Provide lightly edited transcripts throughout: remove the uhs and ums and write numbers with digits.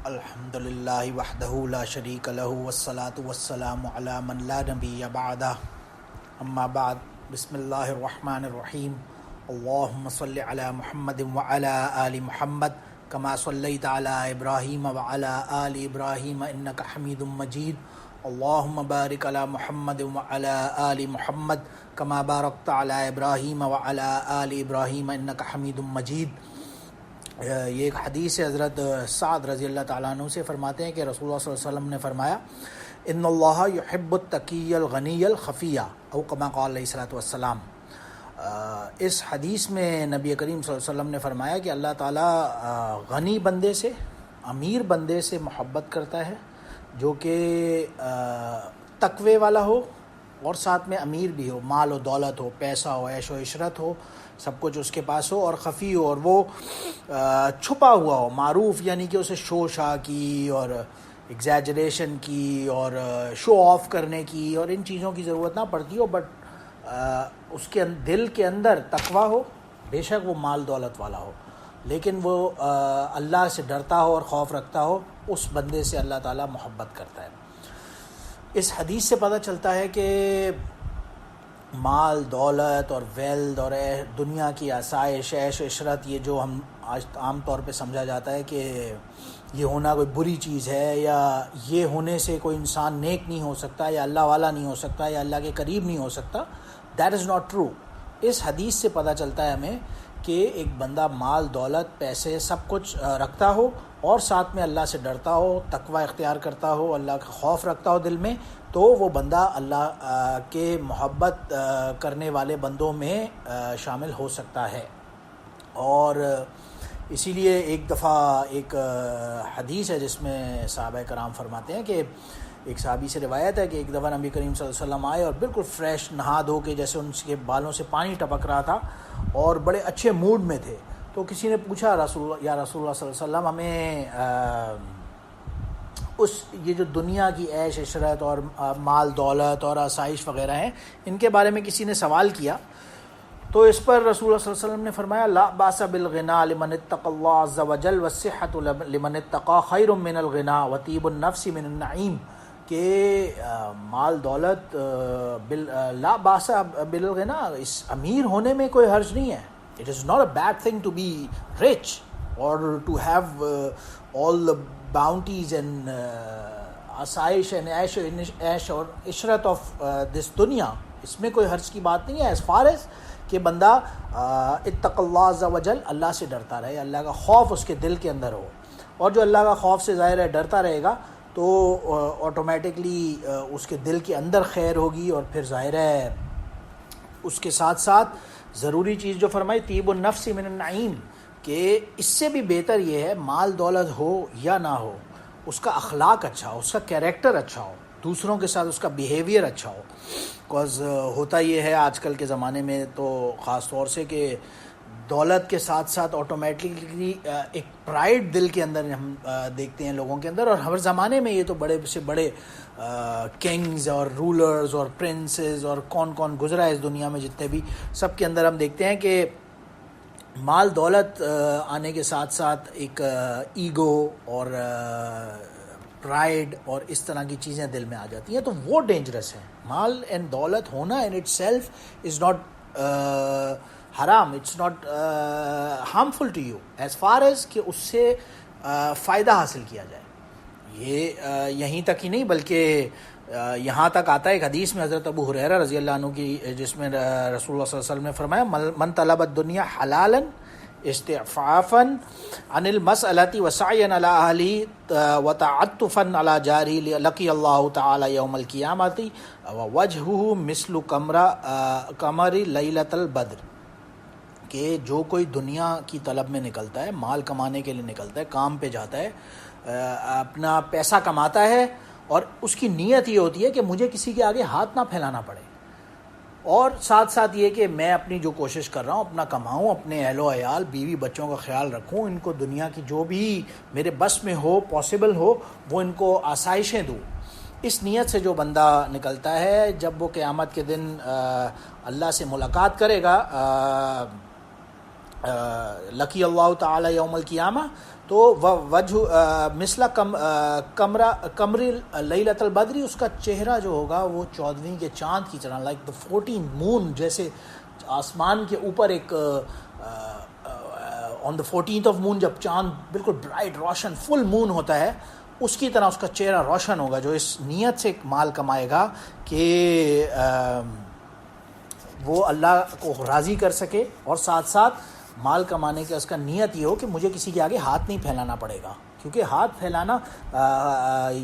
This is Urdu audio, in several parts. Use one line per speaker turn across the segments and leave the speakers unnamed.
الحمد للہ وحدہ لا شریک لہ والصلاة والسلام علی من لا نبی بعدہ اما بعد بسم اللہ الرحمن الرحیم اللہم صل علی محمد وعلی آل محمد کما صلیت علی ابراہیم وعلی آل ابراہیم انک حمید مجید اللہم بارک علی محمد وعلی آل محمد کما بارکت علی ابراہیم وعلی آل ابراہیم انک حمید مجید۔ یہ ایک حدیث ہے، حضرت سعد رضی اللہ تعالیٰ عنہ سے فرماتے ہیں کہ رسول اللہ صلی اللہ علیہ وسلم نے فرمایا ان اللہ یحب التقی الغنی الخفیہ او کما قال علیہ الصلوۃ والسلام۔ اس حدیث میں نبی کریم صلی اللہ علیہ وسلم نے فرمایا کہ اللہ تعالیٰ غنی بندے سے، امیر بندے سے محبت کرتا ہے جو کہ تقوی والا ہو اور ساتھ میں امیر بھی ہو، مال و دولت ہو، پیسہ ہو، عیش و عشرت ہو، سب کچھ اس کے پاس ہو، اور خفی ہو اور وہ چھپا ہوا ہو، معروف یعنی کہ اسے شو شاہ کی اور ایگزیجریشن کی اور شو آف کرنے کی اور ان چیزوں کی ضرورت نہ پڑتی ہو، بٹ اس کے دل کے اندر تقویٰ ہو، بے شک وہ مال دولت والا ہو لیکن وہ اللہ سے ڈرتا ہو اور خوف رکھتا ہو، اس بندے سے اللہ تعالیٰ محبت کرتا ہے۔ اس حدیث سے پتہ چلتا ہے کہ مال دولت اور ویلتھ اور دنیا کی آسائش، عیش و عشرت، یہ جو ہم آج عام طور پہ سمجھا جاتا ہے کہ یہ ہونا کوئی بری چیز ہے یا یہ ہونے سے کوئی انسان نیک نہیں ہو سکتا یا اللہ والا نہیں ہو سکتا یا اللہ کے قریب نہیں ہو سکتا، دیٹ از ناٹ ٹرو۔ اس حدیث سے پتہ چلتا ہے ہمیں کہ ایک بندہ مال دولت پیسے سب کچھ رکھتا ہو اور ساتھ میں اللہ سے ڈرتا ہو، تقوی اختیار کرتا ہو، اللہ کا خوف رکھتا ہو دل میں، تو وہ بندہ اللہ کے محبت کرنے والے بندوں میں شامل ہو سکتا ہے۔ اور اسی لیے ایک دفعہ ایک حدیث ہے جس میں صحابہ کرام فرماتے ہیں کہ ایک صحابی سے روایت ہے کہ ایک دفعہ نبی کریم صلی اللہ علیہ وسلم آئے اور بالکل فریش نہا دھو کے، جیسے ان کے بالوں سے پانی ٹپک رہا تھا اور بڑے اچھے موڈ میں تھے، تو کسی نے پوچھا یا رسول اللہ صلی اللہ علیہ وسلم ہمیں یہ جو دنیا کی عیش عشرت اور مال دولت اور آسائش وغیرہ ہیں ان کے بارے میں کسی نے سوال کیا، تو اس پر رسول اللہ صلی اللہ علیہ وسلم نے فرمایا لا باس بالغنا لمن اتقى الله عز وجل والصحة لمن اتقى خیر من الغنا وطیب النفس من النعیم، کہ مال دولت لا باس بالغنا، اس امیر ہونے میں کوئی حرج نہیں ہے۔ It is not a bad thing to be rich or to have all the bounties and آسائش and عیش اور عشرت of this دنیا، اس میں کوئی حرج کی بات نہیں ہے، as far as کہ بندہ اتق اللہ عز وجل، اللہ سے ڈرتا رہے، اللہ کا خوف اس کے دل کے اندر ہو، اور جو اللہ کا خوف سے ظاہر ہے ڈرتا رہے گا تو آٹومیٹکلی اس کے دل کے اندر خیر ہوگی، اور پھر ظاہر ہے اس کے ساتھ ساتھ ضروری چیز جو فرمائی طیب النفس من النعیم، کہ اس سے بھی بہتر یہ ہے مال دولت ہو یا نہ ہو، اس کا اخلاق اچھا ہو، اس کا کیریکٹر اچھا ہو، دوسروں کے ساتھ اس کا بیہیویئر اچھا ہو۔ بیکاز ہوتا یہ ہے آج کل کے زمانے میں تو خاص طور سے کہ دولت کے ساتھ ساتھ آٹومیٹکلی ایک پرائیڈ دل کے اندر ہم دیکھتے ہیں لوگوں کے اندر، اور ہر زمانے میں یہ تو بڑے سے بڑے کنگز اور رولرز اور پرنسز اور کون کون گزرا ہے اس دنیا میں، جتنے بھی، سب کے اندر ہم دیکھتے ہیں کہ مال دولت آنے کے ساتھ ساتھ ایک ایگو اور پرائڈ اور اس طرح کی چیزیں دل میں آ جاتی ہیں، تو وہ ڈینجرس ہیں۔ مال اینڈ دولت ہونا in itself is not حرام، it's not harmful to you as far as کہ اس سے فائدہ حاصل کیا جائے۔ یہ یہیں تک ہی نہیں بلکہ یہاں تک آتا ہے ایک حدیث میں حضرت ابو ہریرہ رضی اللہ عنہ کی، جس میں رسول اللہ صلی اللہ علیہ وسلم نے فرمایا من طلب الدنیا حلالا استعفافا عن المسألة وسعیا علی اہلہ وتعطفا علی جارہ لقی اللہ تعالی یوم القیامۃ ووجہہ مثل قمر لیلۃ البدر، کہ جو کوئی دنیا کی طلب میں نکلتا ہے، مال کمانے کے لیے نکلتا ہے، کام پہ جاتا ہے، اپنا پیسہ کماتا ہے، اور اس کی نیت یہ ہوتی ہے کہ مجھے کسی کے آگے ہاتھ نہ پھیلانا پڑے، اور ساتھ ساتھ یہ کہ میں اپنی جو کوشش کر رہا ہوں اپنا کماؤں، اپنے اہل و عیال بیوی بچوں کا خیال رکھوں، ان کو دنیا کی جو بھی میرے بس میں ہو، پاسبل ہو، وہ ان کو آسائشیں دوں۔ اس نیت سے جو بندہ نکلتا ہے، جب وہ قیامت کے دن اللہ سے ملاقات کرے گا لقی اللہ تعالی یوم القیامہ، تو وجہ مثل قمر لیلۃ البدری، اس کا چہرہ جو ہوگا وہ 14ویں کے چاند کی طرح، لائک دا 14 مون، جیسے آسمان کے اوپر ایک آن دا 14th آف مون جب چاند بالکل برائٹ روشن فل مون ہوتا ہے، اس کی طرح اس کا چہرہ روشن ہوگا، جو اس نیت سے مال کمائے گا کہ وہ اللہ کو راضی کر سکے، اور ساتھ ساتھ مال کمانے کا اس کا نیت یہ ہو کہ مجھے کسی کے آگے ہاتھ نہیں پھیلانا پڑے گا، کیونکہ ہاتھ پھیلانا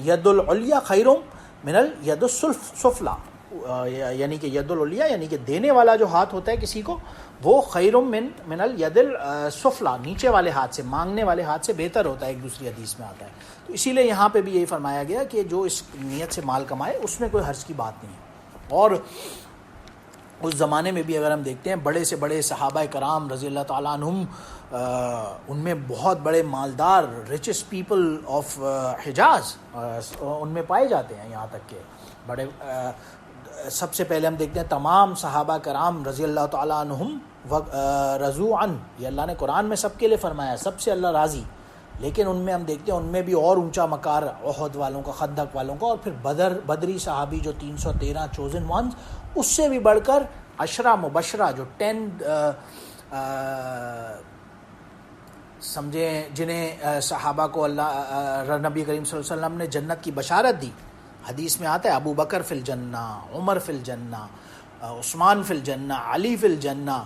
ید العلیٰ خیر من الید السفلی، یعنی کہ ید العلیٰ یعنی کہ دینے والا جو ہاتھ ہوتا ہے کسی کو، وہ خیر من الید السفلی، نیچے والے ہاتھ سے، مانگنے والے ہاتھ سے بہتر ہوتا ہے، ایک دوسری حدیث میں آتا ہے۔ تو اسی لیے یہاں پہ بھی یہی فرمایا گیا کہ جو اس نیت سے مال کمائے اس میں کوئی حرج کی بات نہیں ہے۔ اور اس زمانے میں بھی اگر ہم دیکھتے ہیں، بڑے سے بڑے صحابہ کرام رضی اللہ تعالیٰ عنہم، ان میں بہت بڑے مالدار ریچسٹ پیپل آف حجاز ان میں پائے جاتے ہیں، یہاں تک کہ بڑے سب سے پہلے ہم دیکھتے ہیں تمام صحابہ کرام رضی اللہ تعالیٰ عنہم رضوا عن، یہ اللہ نے قرآن میں سب کے لیے فرمایا، سب سے اللہ راضی، لیکن ان میں ہم دیکھتے ہیں ان میں بھی اور اونچا مقام احد والوں کا، خندق والوں کا، اور پھر بدری صحابی جو 313 چوزن وانز، اس سے بھی بڑھ کر عشرہ مبشرہ جو 10 سمجھیں، جنہیں صحابہ کو اللہ نبی کریم صلی اللہ علیہ وسلم نے جنت کی بشارت دی۔ حدیث میں آتا ہے ابو بکر فی الجنہ، عمر فی الجنہ، عثمان فی الجنہ، علی فی الجنہ،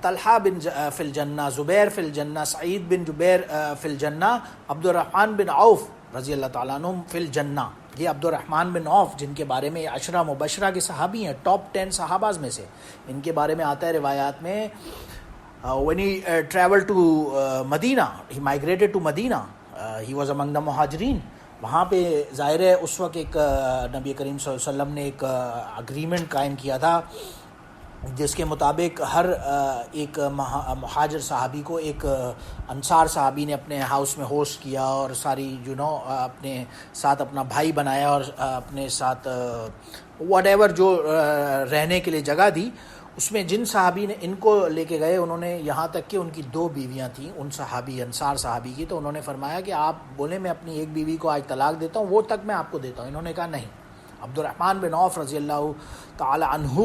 طلحہ بن فی الجنہ، زبیر فی الجنہ، سعید بن جبیر فی الجنہ، عبد الرحمن بن عوف رضی اللہ تعالیٰ عنہ فی الجنہ۔ یہ عبد الرحمن بن عوف جن کے بارے میں عشرہ مبشرہ کے صحابی ہیں، ٹاپ 10 صحابہ میں سے، ان کے بارے میں آتا ہے روایات میں when he traveled to Medina, he migrated to Medina, he was among the مہاجرین۔ وہاں پہ ظاہر ہے اس وقت ایک نبی کریم صلی اللہ علیہ وسلم نے ایک اگریمنٹ قائم کیا تھا، جس کے مطابق ہر ایک مہاجر صحابی کو ایک انصار صحابی نے اپنے ہاؤس میں ہوسٹ کیا، اور ساری اپنے ساتھ اپنا بھائی بنایا، اور اپنے ساتھ واٹ ایور جو رہنے کے لیے جگہ دی۔ اس میں جن صحابی نے ان کو لے کے گئے، انہوں نے یہاں تک کہ ان کی 2 بیویاں تھیں ان صحابی انصار صحابی کی، تو انہوں نے فرمایا کہ آپ بولیں میں اپنی ایک بیوی کو آج طلاق دیتا ہوں، وہ تک میں آپ کو دیتا ہوں۔ انہوں نے کہا نہیں۔ عبد الرحمن بن عوف رضی اللہ تعالی عنہ،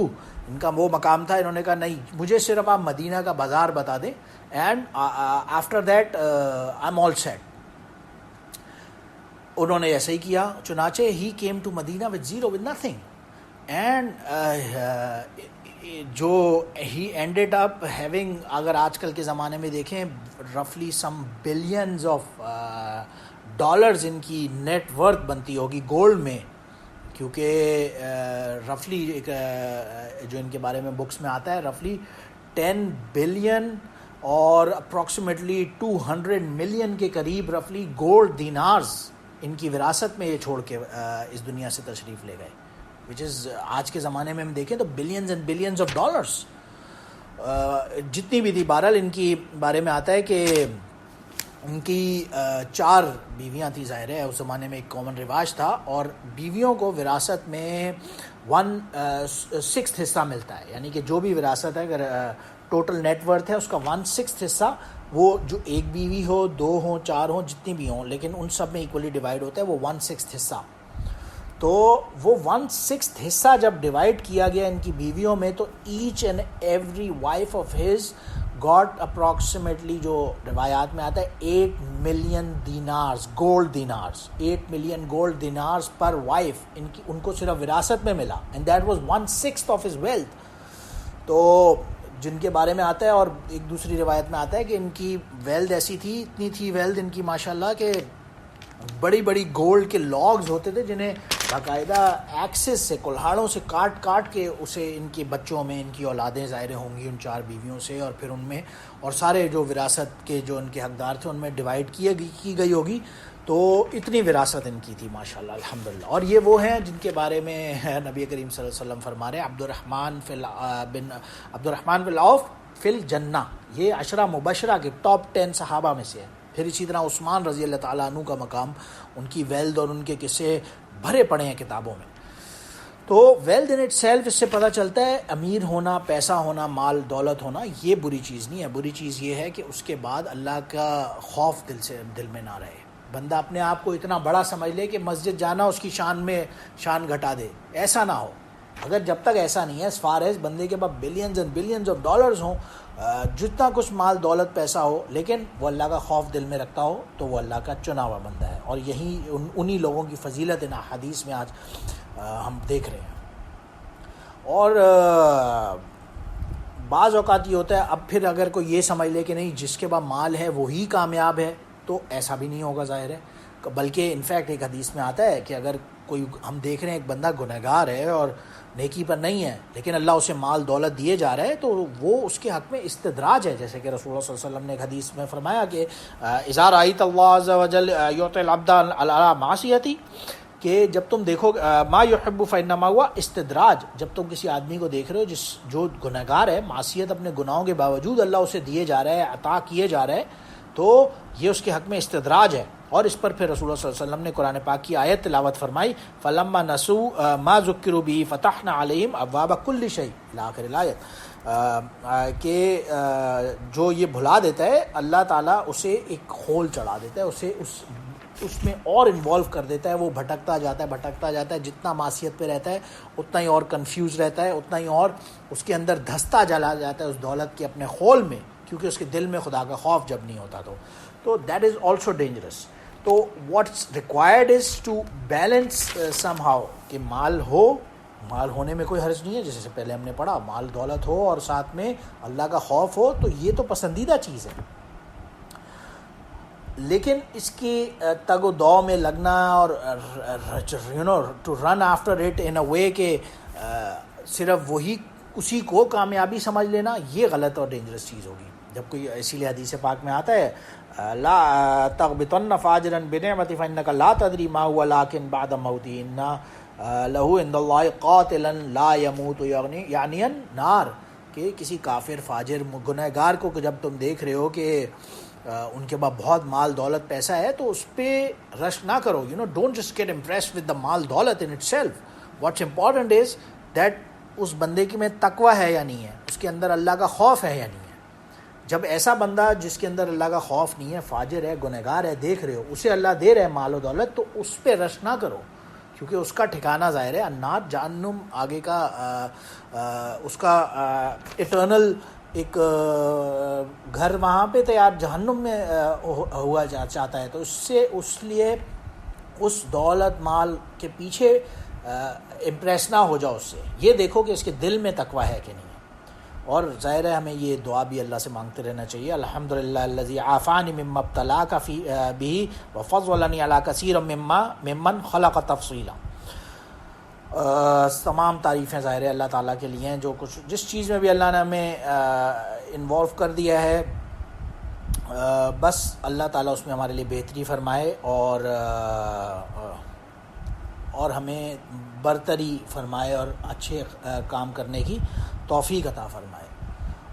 ان کا وہ مقام تھا، انہوں نے کہا نہیں، مجھے صرف آپ مدینہ کا بازار بتا دیں، and after that I am all set. انہوں نے ایسا ہی کیا، چنانچہ he came to Madina with zero, with nothing, and جو ہی اینڈیڈ اپ ہیونگ، اگر آج کل کے زمانے میں دیکھیں، رفلی سم بلینز آف ڈالرز ان کی نیٹ ورتھ بنتی ہوگی گولڈ میں، کیونکہ رفلی ایک جو ان کے بارے میں بکس میں آتا ہے، رفلی 10 بلین اور اپروکسیمیٹلی 200 ملین کے قریب رفلی گولڈ دینارز ان کی وراثت میں یہ چھوڑ کے اس دنیا سے تشریف لے گئے، وچ از آج کے زمانے میں ہم دیکھیں تو billions and billions of dollars جتنی بھی تھی۔ بہرحال ان کی بارے میں آتا ہے کہ ان کی 4 بیویاں تھیں، ظاہر ہے اس زمانے میں ایک کامن رواج تھا، اور بیویوں کو وراثت میں 1/6 حصہ ملتا ہے، یعنی کہ جو بھی وراثت ہے، اگر ٹوٹل نیٹ ورتھ ہے اس کا 1/6 حصہ، وہ جو ایک بیوی ہو، 2 ہوں، 4 ہوں، جتنی بھی ہوں، لیکن ان سب میں ایکولی ڈیوائڈ ہوتا ہے وہ 1/6 حصہ۔ تو وہ 1/6 حصہ جب ڈیوائڈ کیا گیا ان کی بیویوں میں، تو each and every wife of his got approximately, جو روایات میں آتا ہے 8 million dinars, gold dinars, 8 million gold dinars پر وائف ان کو صرف وراثت میں ملا، and that was 1/6 of his wealth. تو جن کے بارے میں آتا ہے، اور ایک دوسری روایت میں آتا ہے کہ ان کی ویلتھ ایسی تھی، اتنی تھی ویلتھ ان کی ماشاءاللہ، کہ بڑی بڑی گولڈ کے لاگز ہوتے تھے جنہیں باقاعدہ ایکسس سے، کلہاڑوں سے کاٹ کاٹ کے اسے ان کے بچوں میں، ان کی اولادیں ظاہر ہوں گی ان 4 بیویوں سے، اور پھر ان میں اور سارے جو وراثت کے جو ان کے حقدار تھے ان میں ڈیوائڈ کی گئی ہوگی۔ تو اتنی وراثت ان کی تھی ماشاءاللہ، الحمدللہ۔ اور یہ وہ ہیں جن کے بارے میں نبی کریم صلی اللہ علیہ وسلم فرما رہے ہیں عبد الرحمن بن عوف فی الجنہ، یہ عشرہ مبشرہ کے ٹاپ 10 صحابہ میں سے ہے۔ پھر اسی طرح عثمان رضی اللہ تعالیٰ عنہ کا مقام، ان کی ویلتھ اور ان کے قصے بھرے پڑے ہیں کتابوں میں۔ تو ویلتھ ان اٹ سیلف، اس سے پتہ چلتا ہے امیر ہونا، پیسہ ہونا، مال دولت ہونا یہ بری چیز نہیں ہے. بری چیز یہ ہے کہ اس کے بعد اللہ کا خوف دل میں نہ رہے. بندہ اپنے آپ کو اتنا بڑا سمجھ لے کہ مسجد جانا اس کی شان گھٹا دے. ایسا نہ ہو. اگر جب تک ایسا نہیں ہے، as far as بندے کے پاس billions and billions of dollars ہوں، جتنا کچھ مال دولت پیسہ ہو، لیکن وہ اللہ کا خوف دل میں رکھتا ہو، تو وہ اللہ کا چنا ہوا بندہ ہے. اور یہی انہی لوگوں کی فضیلت ان حدیث میں آج ہم دیکھ رہے ہیں. اور بعض اوقات یہ ہوتا ہے، اب پھر اگر کوئی یہ سمجھ لے کہ نہیں جس کے پاس مال ہے وہی کامیاب ہے، تو ایسا بھی نہیں ہوگا ظاہر ہے. بلکہ انفیکٹ ایک حدیث میں آتا ہے کہ اگر کوئی ہم دیکھ رہے ہیں ایک بندہ گنہگار ہے اور نیکی پر نہیں ہے، لیکن اللہ اسے مال دولت دیے جا رہا ہے، تو وہ اس کے حق میں استدراج ہے. جیسے کہ رسول اللہ صلی اللہ علیہ وسلم نے ایک حدیث میں فرمایا کہ اذا رأیت اللہ عز وجل یعطی العبد علی معصیتی، کہ جب تم دیکھو ما یحب فانما ہوا استدراج، جب تم کسی آدمی کو دیکھ رہے ہو جو گنہگار ہے، معصیت اپنے گناہوں کے باوجود اللہ اسے دیے جا رہا ہے، عطا کیے جا رہا ہے، تو یہ اس کے حق میں استدراج ہے. اور اس پر پھر رسول اللہ صلی اللہ علیہ وسلم نے قرآن پاک کی آیت تلاوت فرمائی، فلما نسوا ما ذکروا به فتحنا علیہم ابواب کل شیء الی آخر الآیت، کہ جو یہ بھلا دیتا ہے اللہ تعالیٰ اسے ایک خول چڑھا دیتا ہے، اسے اس میں اور انوالو کر دیتا ہے. وہ بھٹکتا جاتا ہے، جتنا معصیت پہ رہتا ہے اتنا ہی اور کنفیوز رہتا ہے، اتنا ہی اور اس کے اندر دھستا چلا جاتا ہے اس دولت کے اپنے خول میں، کیونکہ اس کے دل میں خدا کا خوف جب نہیں ہوتا. تو دیٹ از آلسو ڈینجرس. تو what's required is to balance somehow, کہ مال ہونے میں کوئی حرج نہیں ہے، جیسے سے پہلے ہم نے پڑھا، مال دولت ہو اور ساتھ میں اللہ کا خوف ہو، تو یہ تو پسندیدہ چیز ہے. لیکن اس کی تگ و دو میں لگنا اور to run after it in a way کہ صرف اسی کو کامیابی سمجھ لینا، یہ غلط اور ڈینجرس چیز ہوگی. جب کوئی، اسی لیے حدیث پاک میں آتا ہے لا تغبطن فاجرا بنعمت فانک لا تدری ما هو لكن بعد موته ان له عند الله قاتلا لا يموت یعنی النار، کہ کسی کافر فاجر گنہگار کو جب تم دیکھ رہے ہو کہ ان کے پاس بہت مال دولت پیسہ ہے، تو اس پہ رش نہ کرو. Don't just get impressed with the مال دولت in itself. What's important is that اس بندے کی میں تقوی ہے یا نہیں ہے، اس کے اندر اللہ کا خوف ہے یا نہیں ہے. جب ایسا بندہ جس کے اندر اللہ کا خوف نہیں ہے، فاجر ہے، گنہگار ہے، دیکھ رہے ہو اسے اللہ دے رہے مال و دولت، تو اس پہ رش نہ کرو، کیونکہ اس کا ٹھکانہ ظاہر ہے النار، جہنم آگے کا اس کا ایٹرنل ایک گھر وہاں پہ تیار جہنم میں ہوا چاہتا ہے. تو اس لیے اس دولت مال کے پیچھے امپریس نہ ہو جاؤ اس سے. یہ دیکھو کہ اس کے دل میں تقوی ہے کہ نہیں. اور ظاہر ہے ہمیں یہ دعا بھی اللہ سے مانگتے رہنا چاہیے، الحمدللہ الذی عافانی مما ابتلاک بہ وفضلنی علی کثیر ممن خلق تفصیلا. تمام تعریفیں ظاہر ہے اللہ تعالیٰ کے لیے ہیں، جو کچھ جس چیز میں بھی اللہ نے ہمیں انوالو کر دیا ہے، بس اللہ تعالیٰ اس میں ہمارے لیے بہتری فرمائے اور ہمیں برتری فرمائے اور اچھے کام کرنے کی توفیق عطا فرمائے.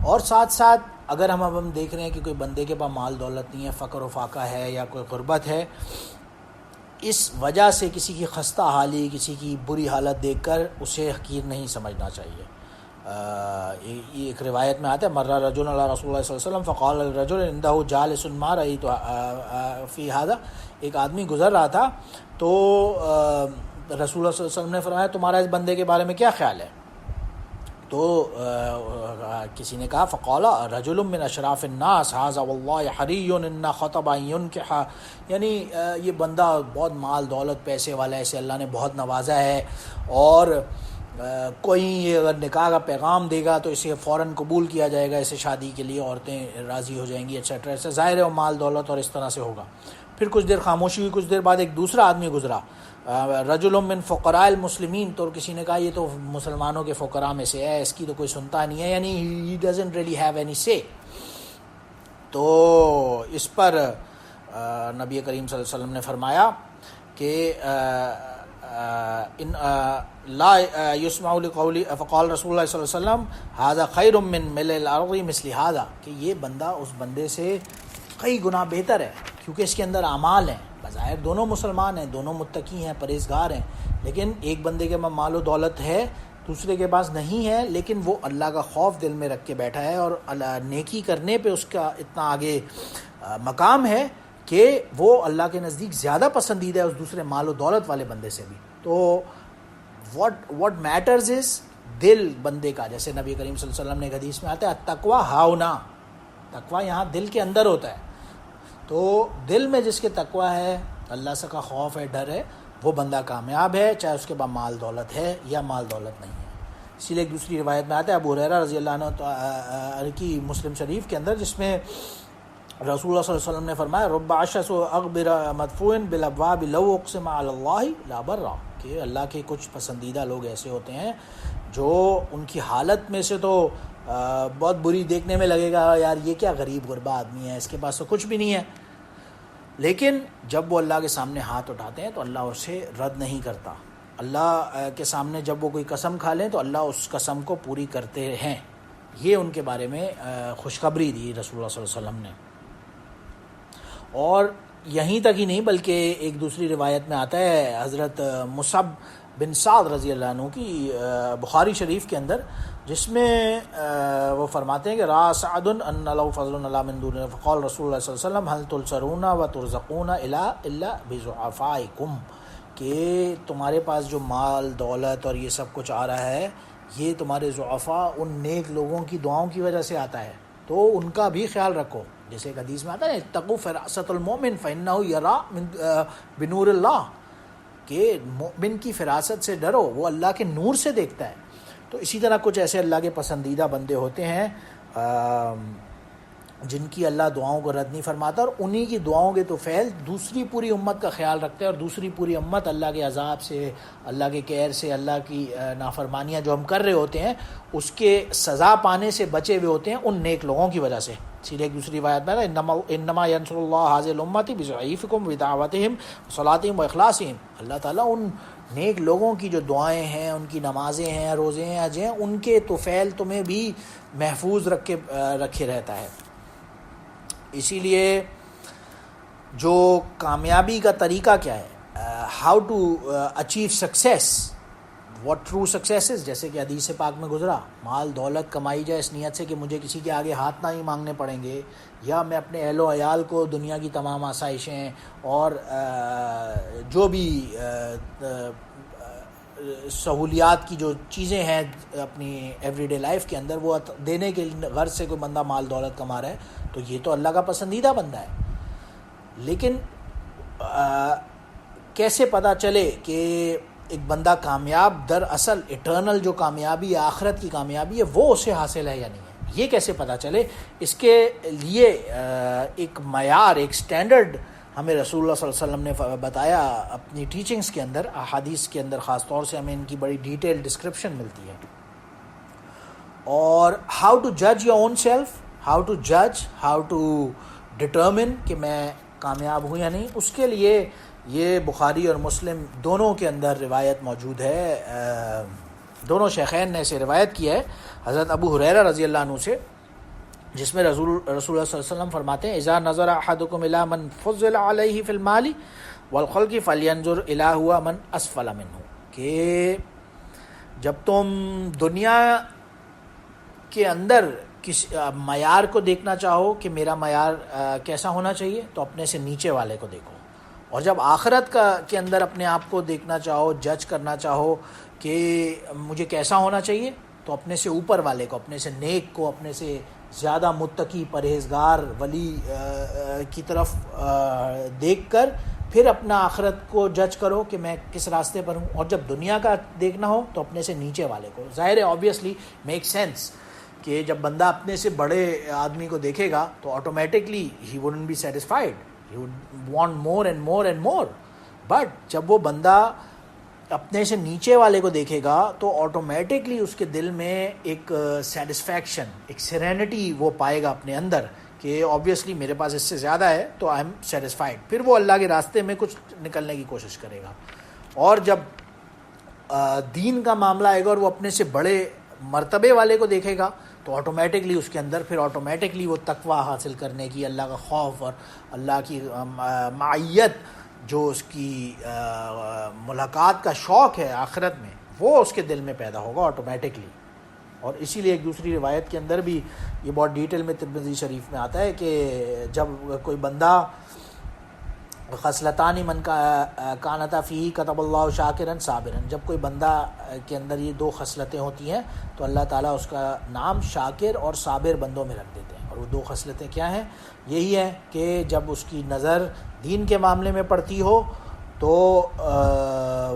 اور ساتھ ساتھ اگر ہم دیکھ رہے ہیں کہ کوئی بندے کے پاس مال دولت نہیں ہے، فقر و فاقہ ہے یا کوئی غربت ہے، اس وجہ سے کسی کی خستہ حالی، کسی کی بری حالت دیکھ کر اسے حقیر نہیں سمجھنا چاہیے. یہ ایک روایت میں آتا ہے، مر رجل علی رسول اللہ صلی اللہ علیہ وسلم فقال الرجل عنده جالس ما رأيت فی هذا، ایک آدمی گزر رہا تھا تو رسول اللہ صلی اللہ علیہ وسلم نے فرمایا تمہارا اس بندے کے بارے میں کیا خیال ہے؟ تو کسی نے کہا فقال رجل من اشراف الناس هذا والله حری ان خطب ان ينكح، یعنی یہ بندہ بہت مال دولت پیسے والا ہے، اسے اللہ نے بہت نوازا ہے، اور کوئی اگر نکاح کا پیغام دے گا تو اسے فوراً قبول کیا جائے گا، اسے شادی کے لیے عورتیں راضی ہو جائیں گی ایٹسیٹرا. ایسا ظاہر ہے وہ مال دولت اور اس طرح سے ہوگا. پھر کچھ دیر خاموشی ہوئی، کچھ دیر بعد ایک دوسرا آدمی گزرا، رجل من فقراء المسلمین، تو کسی نے کہا یہ تو مسلمانوں کے فقراء میں سے ہے، اس کی تو کوئی سنتا نہیں ہے، یعنی he doesn't really have any say. تو اس پر نبی کریم صلی اللہ علیہ وسلم نے فرمایا کہ ان لا یسمع لقولی، فقال رسول اللہ صلی اللہ علیہ وسلم ھذا خیر من ملء الارض مثل ھذا، کہ یہ بندہ اس بندے سے کئی گنا بہتر ہے، کیونکہ اس کے اندر اعمال ہیں. ظاہر دونوں مسلمان ہیں، دونوں متقی ہیں، پرہیزگار ہیں، لیکن ایک بندے کے پاس مال و دولت ہے، دوسرے کے پاس نہیں ہے، لیکن وہ اللہ کا خوف دل میں رکھ کے بیٹھا ہے، اور نیکی کرنے پہ اس کا اتنا آگے مقام ہے کہ وہ اللہ کے نزدیک زیادہ پسندیدہ ہے اس دوسرے مال و دولت والے بندے سے بھی۔ تو what matters is دل بندے کا، جیسے نبی کریم صلی اللہ علیہ وسلم نے ایک حدیث میں آتا ہے تقویٰ ہاؤنا، تقویٰ یہاں دل کے اندر ہوتا ہے۔ تو دل میں جس کے تقویٰ ہے، اللہ سے کا خوف ہے، ڈر ہے، وہ بندہ کامیاب ہے، چاہے اس کے پاس مال دولت ہے یا مال دولت نہیں ہے۔ اسی لیے ایک دوسری روایت میں آتا ہے ابو ہریرہ رضی اللہ عنہ کی مسلم شریف کے اندر، جس میں رسول اللہ صلی اللہ علیہ وسلم نے فرمایا رب عشس اغبر مدفوع بالابواب لو اقسم علی اللہ لا برا، کہ اللہ کے کچھ پسندیدہ لوگ ایسے ہوتے ہیں جو ان کی حالت میں سے تو بہت بری دیکھنے میں لگے گا، یار یہ کیا غریب غربا آدمی ہے، اس کے پاس تو کچھ بھی نہیں ہے، لیکن جب وہ اللہ کے سامنے ہاتھ اٹھاتے ہیں تو اللہ اسے رد نہیں کرتا۔ اللہ کے سامنے جب وہ کوئی قسم کھا لیں تو اللہ اس قسم کو پوری کرتے ہیں۔ یہ ان کے بارے میں خوشخبری دی رسول اللہ صلی اللہ علیہ وسلم نے۔ اور یہیں تک ہی نہیں بلکہ ایک دوسری روایت میں آتا ہے حضرت مصعب بن سعد رضی اللہ عنہ کی بخاری شریف کے اندر، جس میں وہ فرماتے ہیں کہ را سعد ان لو فضل اللہ من دون فقال رسول اللہ صلی اللہ علیہ وسلم هل تنصرون وترزقون الا بضعفائکم، کہ تمہارے پاس جو مال دولت اور یہ سب کچھ آ رہا ہے، یہ تمہارے ضعفاء ان نیک لوگوں کی دعاؤں کی وجہ سے آتا ہے، تو ان کا بھی خیال رکھو۔ جیسے ایک حدیث میں آتا ہے اتقوا فراست المؤمن فإنه يرى بنور اللہ، کہ مومن کی فراست سے ڈرو، وہ اللہ کے نور سے دیکھتا ہے۔ تو اسی طرح کچھ ایسے اللہ کے پسندیدہ بندے ہوتے ہیں جن کی اللہ دعاؤں کو رد نہیں فرماتا، اور انہی کی دعاؤں کے طفیل دوسری پوری امت کا خیال رکھتے ہیں، اور دوسری پوری امت اللہ کے عذاب سے، اللہ کے قہر سے، اللہ کی نافرمانیاں جو ہم کر رہے ہوتے ہیں اس کے سزا پانے سے بچے ہوئے ہوتے ہیں ان نیک لوگوں کی وجہ سے۔ سیدھے ایک دوسری روایت میں انما ینصر اللہ هذه الامة بضعیفکم بدعوتہم وصلاتہم واخلاصہم، اللہ تعالیٰ ان نیک لوگوں کی جو دعائیں ہیں، ان کی نمازیں ہیں، روزے ہیں، حج ہیں، ان کے طفیل تمہیں بھی محفوظ رکھے رہتا ہے۔ اسی لیے جو کامیابی کا طریقہ کیا ہے، how to achieve success, what true success is, جیسے کہ حدیث پاک میں گزرا، مال دولت کمائی جائے اس نیت سے کہ مجھے کسی کے آگے ہاتھ نہ ہی مانگنے پڑیں گے، یا میں اپنے اہل و عیال کو دنیا کی تمام آسائشیں اور جو بھی سہولیات کی جو چیزیں ہیں اپنی ایوری ڈے لائف کے اندر وہ دینے کے غرض سے کوئی بندہ مال دولت کما رہا ہے، تو یہ تو اللہ کا پسندیدہ بندہ ہے۔ لیکن کیسے پتہ چلے کہ ایک بندہ کامیاب دراصل اٹرنل جو کامیابی ہے، آخرت کی کامیابی ہے، وہ اسے حاصل ہے یا نہیں ہے؟ یہ کیسے پتہ چلے؟ اس کے لیے ایک معیار، ایک سٹینڈرڈ ہمیں رسول اللہ صلی اللہ علیہ وسلم نے بتایا اپنی ٹیچنگز کے اندر، احادیث کے اندر خاص طور سے ہمیں ان کی بڑی ڈیٹیل ڈسکرپشن ملتی ہے۔ اور ہاؤ ٹو جج your own self, how to جج، ہاؤ ٹو ڈٹرمن کہ میں کامیاب ہوں یا نہیں، اس کے لیے یہ بخاری اور مسلم دونوں کے اندر روایت موجود ہے۔ دونوں شیخین نے اسے روایت کیا ہے حضرت ابو ہریرہ رضی اللہ عنہ سے، جس میں رسول اللہ صلی اللہ علیہ وسلم فرماتے ہیں اذا نظر احدکم الی من فضل علیہ فی المال والخلق فلینظر الی هو من اسفل منہ، کہ جب تم دنیا کے اندر کس معیار کو دیکھنا چاہو کہ میرا معیار کیسا ہونا چاہیے، تو اپنے سے نیچے والے کو دیکھو، اور جب آخرت کے اندر اپنے آپ کو دیکھنا چاہو، جج کرنا چاہو کہ مجھے کیسا ہونا چاہیے، تو اپنے سے اوپر والے کو، اپنے سے نیک کو، اپنے سے زیادہ متقی پرہیزگار ولی کی طرف دیکھ کر پھر اپنا آخرت کو جج کرو کہ میں کس راستے پر ہوں، اور جب دنیا کا دیکھنا ہو تو اپنے سے نیچے والے کو۔ ظاہر ہے آبویسلی میک سینس کہ جب بندہ اپنے سے بڑے آدمی کو دیکھے گا تو automatically he wouldn't be satisfied, he would want more and more and more, but جب وہ بندہ اپنے سے نیچے والے کو دیکھے گا تو آٹومیٹکلی اس کے دل میں ایک سیٹسفیکشن، ایک سیرینٹی وہ پائے گا اپنے اندر کہ آبویسلی میرے پاس اس سے زیادہ ہے تو آئی ایم سیٹسفائیڈ، پھر وہ اللہ کے راستے میں کچھ نکلنے کی کوشش کرے گا۔ اور جب دین کا معاملہ آئے گا اور وہ اپنے سے بڑے مرتبے والے کو دیکھے گا تو آٹومیٹکلی اس کے اندر پھر آٹومیٹکلی وہ تقویٰ حاصل کرنے کی، اللہ کا خوف اور اللہ کی معیت جو اس کی ملاقات کا شوق ہے آخرت میں، وہ اس کے دل میں پیدا ہوگا آٹومیٹکلی. اور اسی لیے ایک دوسری روایت کے اندر بھی یہ بہت ڈیٹیل میں ترمذی شریف میں آتا ہے کہ جب کوئی بندہ خصلتان من کانتا فیہ کتب اللہ شاکرا صابرا، جب کوئی بندہ کے اندر یہ دو خصلتیں ہوتی ہیں تو اللہ تعالیٰ اس کا نام شاکر اور صابر بندوں میں رکھ دیتے ہیں. اور وہ دو خصلتیں کیا ہیں؟ یہی ہے کہ جب اس کی نظر دین کے معاملے میں پڑتی ہو تو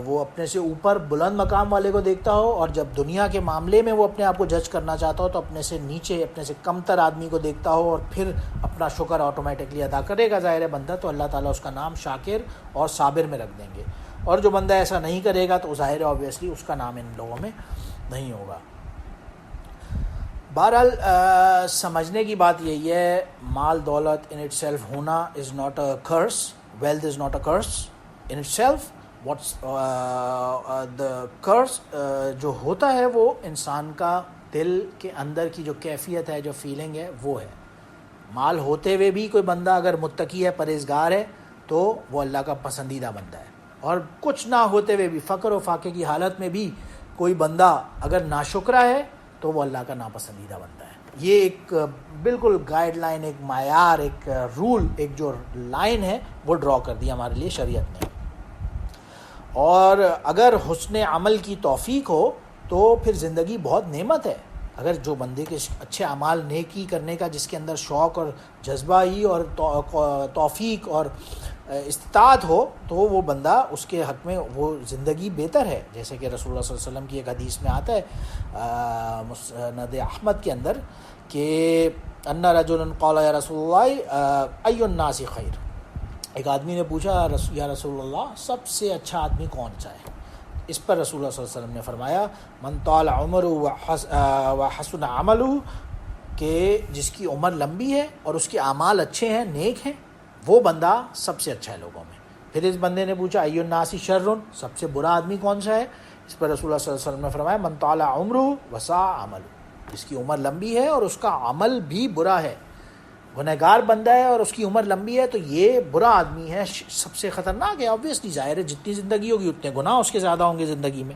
وہ اپنے سے اوپر بلند مقام والے کو دیکھتا ہو، اور جب دنیا کے معاملے میں وہ اپنے آپ کو جج کرنا چاہتا ہو تو اپنے سے نیچے، اپنے سے کم تر آدمی کو دیکھتا ہو اور پھر اپنا شکر آٹومیٹکلی ادا کرے گا ظاہر بندہ، تو اللہ تعالیٰ اس کا نام شاکر اور صابر میں رکھ دیں گے. اور جو بندہ ایسا نہیں کرے گا تو ظاہر آبویسلی اس کا نام ان لوگوں میں نہیں ہوگا. بہرحال سمجھنے کی بات یہی ہے، مال دولت ان اٹ سیلف ہونا is not a curse, wealth is not a curse in itself. what's the curse جو ہوتا ہے وہ انسان کا دل کے اندر کی جو کیفیت ہے، جو فیلنگ ہے، وہ ہے. مال ہوتے ہوئے بھی کوئی بندہ اگر متقی ہے، پرہیزگار ہے، تو وہ اللہ کا پسندیدہ بندہ ہے. اور کچھ نہ ہوتے ہوئے بھی، فقر و فاقے کی حالت میں بھی کوئی بندہ اگر ناشکرا ہے تو وہ اللہ کا ناپسندیدہ بندہ ہے. یہ ایک بالکل گائیڈ لائن، ایک معیار، ایک رول، ایک جو لائن ہے وہ ڈرا کر دی ہمارے لیے شریعت نے. اور اگر حسن عمل کی توفیق ہو تو پھر زندگی بہت نعمت ہے. اگر جو بندے کے اچھے اعمال نیکی کرنے کا جس کے اندر شوق اور جذبہ ہی اور توفیق اور استطاعت ہو تو وہ بندہ، اس کے حق میں وہ زندگی بہتر ہے. جیسے کہ رسول اللہ صلی اللہ علیہ وسلم کی ایک حدیث میں آتا ہے مسند احمد کے اندر کہ ان رجلا قال یا رسول اللہ ای الناس خیر. ایک آدمی نے پوچھا یا رسول اللہ سب سے اچھا آدمی کون سا ہے؟ اس پر رسول اللہ صلی اللہ علیہ وسلم نے فرمایا من طال عمرہ وحسن عملہ، کہ جس کی عمر لمبی ہے اور اس کے اعمال اچھے ہیں، نیک ہیں، وہ بندہ سب سے اچھا ہے لوگوں میں. پھر اس بندے نے پوچھا ای الناس شر، سب سے برا آدمی کون سا ہے؟ اس پر رسول اللہ صلی اللہ علیہ وسلم نے فرمایا من طال عمرہ وساء عملہ، جس کی عمر لمبی ہے اور اس کا عمل بھی برا ہے، گنہگار بندہ ہے اور اس کی عمر لمبی ہے، تو یہ برا آدمی ہے، سب سے خطرناک ہے. آبویسلی ظاہر ہے جتنی زندگی ہوگی اتنے گناہ اس کے زیادہ ہوں گے زندگی میں،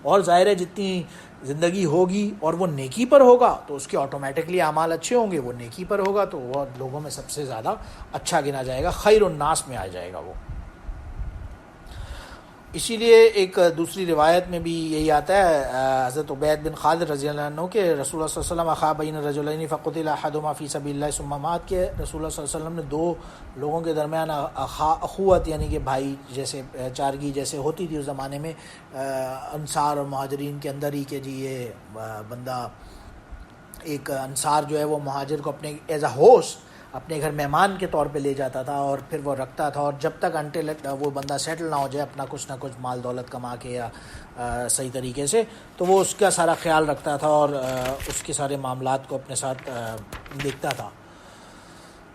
اور ظاہر ہے جتنی زندگی ہوگی اور وہ نیکی پر ہوگا تو اس کے آٹومیٹکلی اعمال اچھے ہوں گے، وہ نیکی پر ہوگا تو وہ لوگوں میں سب سے زیادہ اچھا گنا جائے گا، خیر الناس میں آ جائے گا وہ. اسی لیے ایک دوسری روایت میں بھی یہی آتا ہے، حضرت عبید بن خالد رضی اللہ عنہ کہ رسول اللہ صلی اللہ علیہ وسلم اخا بین الرجلین فقتل احدہما فی سبیل اللہ ثم مات، کہ رسول اللہ صلی اللہ علیہ وسلم نے دو لوگوں کے درمیان اخوت یعنی کہ بھائی جیسے چارگی جیسے ہوتی تھی اس زمانے میں انصار اور مہاجرین کے اندر ہی، کہ جی یہ بندہ ایک انصار جو ہے وہ مہاجر کو اپنے ایز اے ہوسٹ اپنے گھر مہمان کے طور پہ لے جاتا تھا اور پھر وہ رکھتا تھا، اور جب تک انٹل وہ بندہ سیٹل نہ ہو جائے اپنا کچھ نہ کچھ مال دولت کما کے یا صحیح طریقے سے، تو وہ اس کا سارا خیال رکھتا تھا اور اس کے سارے معاملات کو اپنے ساتھ دیکھتا تھا.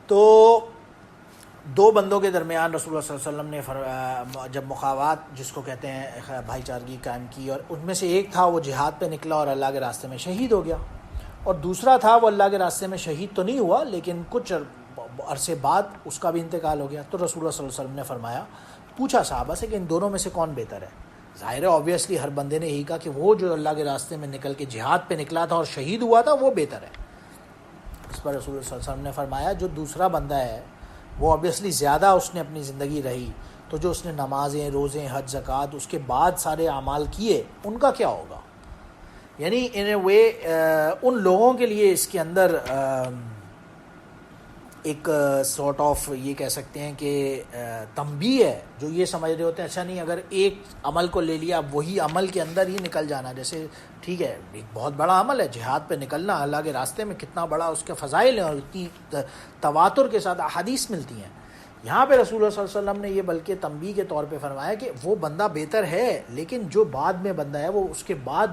تو دو بندوں کے درمیان رسول اللہ صلی اللہ علیہ وسلم نے جب مخاوات جس کو کہتے ہیں بھائی چارگی قائم کی، اور ان میں سے ایک تھا وہ جہاد پہ نکلا اور اللہ کے راستے میں شہید ہو گیا، اور دوسرا تھا وہ اللہ کے راستے میں شہید تو نہیں ہوا لیکن کچھ عرصے بعد اس کا بھی انتقال ہو گیا. تو رسول اللہ صلی اللہ علیہ وسلم نے فرمایا، پوچھا صحابہ سے کہ ان دونوں میں سے کون بہتر ہے؟ ظاہر ہے آبویسلی ہر بندے نے یہی کہا کہ وہ جو اللہ کے راستے میں نکل کے جہاد پہ نکلا تھا اور شہید ہوا تھا وہ بہتر ہے. اس پر رسول اللہ صلی اللہ علیہ وسلم نے فرمایا جو دوسرا بندہ ہے وہ آبویسلی زیادہ اس نے اپنی زندگی رہی، تو جو اس نے نمازیں، روزیں، حج، زکوٰۃ اس کے بعد سارے اعمال کیے ان کا کیا ہوگا؟ یعنی ان اے وے ان لوگوں کے لیے اس کے اندر ایک سارٹ آف یہ کہہ سکتے ہیں کہ تنبیہ ہے، جو یہ سمجھ رہے ہوتے ہیں اچھا نہیں اگر ایک عمل کو لے لیا وہی عمل کے اندر ہی نکل جانا، جیسے ٹھیک ہے ایک بہت بڑا عمل ہے جہاد پہ نکلنا، اللہ کے راستے میں کتنا بڑا اس کے فضائل ہیں اور اتنی تواتر کے ساتھ احادیث ملتی ہیں. یہاں پہ رسول اللہ صلی اللہ علیہ وسلم نے یہ بلکہ تنبیہ کے طور پہ فرمایا کہ وہ بندہ بہتر ہے، لیکن جو بعد میں بندہ ہے وہ اس کے بعد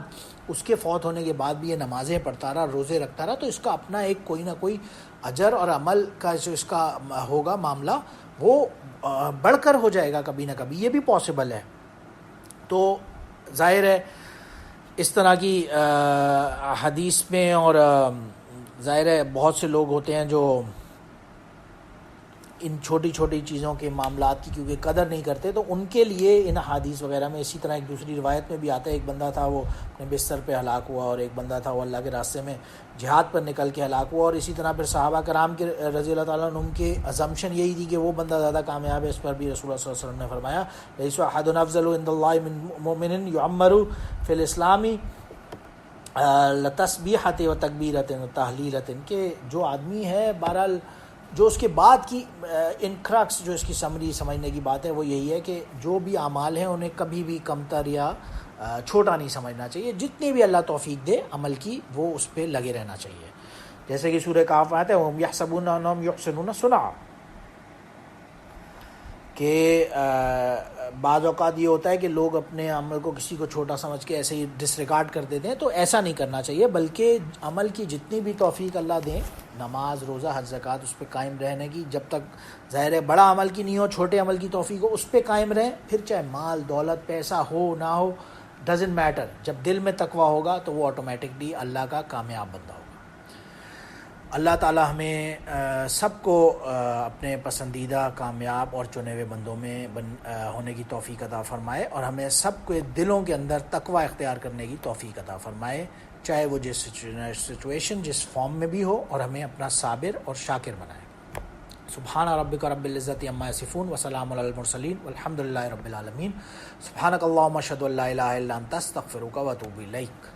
اس کے فوت ہونے کے بعد بھی یہ نمازیں پڑھتا رہا، روزے رکھتا رہا، تو اس کا اپنا ایک کوئی نہ کوئی اجر اور عمل کا جو اس کا ہوگا معاملہ وہ بڑھ کر ہو جائے گا کبھی نہ کبھی، یہ بھی پاسبل ہے. تو ظاہر ہے اس طرح کی حدیث میں، اور ظاہر ہے بہت سے لوگ ہوتے ہیں جو ان چھوٹی چھوٹی چیزوں کے معاملات کی کیونکہ قدر نہیں کرتے، تو ان کے لیے ان حدیث وغیرہ میں اسی طرح ایک دوسری روایت میں بھی آتا ہے، ایک بندہ تھا وہ اپنے بستر پہ ہلاک ہوا، اور ایک بندہ تھا وہ اللہ کے راستے میں جہاد پر نکل کے ہلاک ہوا، اور اسی طرح پھر صحابہ کرام کے رضی اللہ تعالیٰ عنہم کے ازمپشن یہی تھی کہ وہ بندہ زیادہ کامیاب ہے۔ اس پر بھی رسول اللہ صلی اللہ علیہ وسلم نے فرمایا لیس احد افضل عند اللہ من مؤمن یعمر فی الاسلام لتسبیحۃ و تکبیرۃ و تحلیلۃ، کہ جو آدمی ہے بہرحال جو اس کے بعد کی انکرکس جو اس کی سمری سمجھنے کی بات ہے وہ یہی ہے کہ جو بھی اعمال ہیں انہیں کبھی بھی کمتر یا چھوٹا نہیں سمجھنا چاہیے، جتنی بھی اللہ توفیق دے عمل کی وہ اس پہ لگے رہنا چاہیے، جیسے کہ سورہ کہف آتا ہے ہم یحسبون انہم یحسنون صنعا، کہ بعض اوقات یہ ہوتا ہے کہ لوگ اپنے عمل کو کسی کو چھوٹا سمجھ کے ایسے ہی ڈس ریگارڈ کر دیتے ہیں، تو ایسا نہیں کرنا چاہیے، بلکہ عمل کی جتنی بھی توفیق اللہ دیں، نماز روزہ حج زکوٰۃ اس پہ قائم رہنے کی، جب تک ظاہر ہے بڑا عمل کی نہیں ہو، چھوٹے عمل کی توفیق ہو اس پہ قائم رہیں، پھر چاہے مال دولت پیسہ ہو نہ ہو ڈزنٹ میٹر، جب دل میں تقویٰ ہوگا تو وہ آٹومیٹکلی اللہ کا کامیاب بندہ ہوگا۔ اللہ تعالی ہمیں سب کو اپنے پسندیدہ کامیاب اور چنے ہوئے بندوں میں ہونے کی توفیق عطا فرمائے، اور ہمیں سب کو دلوں کے اندر تقویٰ اختیار کرنے کی توفیق عطا فرمائے، چاہے وہ جس سچویشن جس فارم میں بھی ہو، اور ہمیں اپنا صابر اور شاکر بنائے۔ سبحان ربک رب العزت عما یصفون وسلام علی المرسلین والحمد للہ رب العالمین۔ سبحانک اللہم اشہد ان لا الہ الا انت استغفرک واتوب الیک۔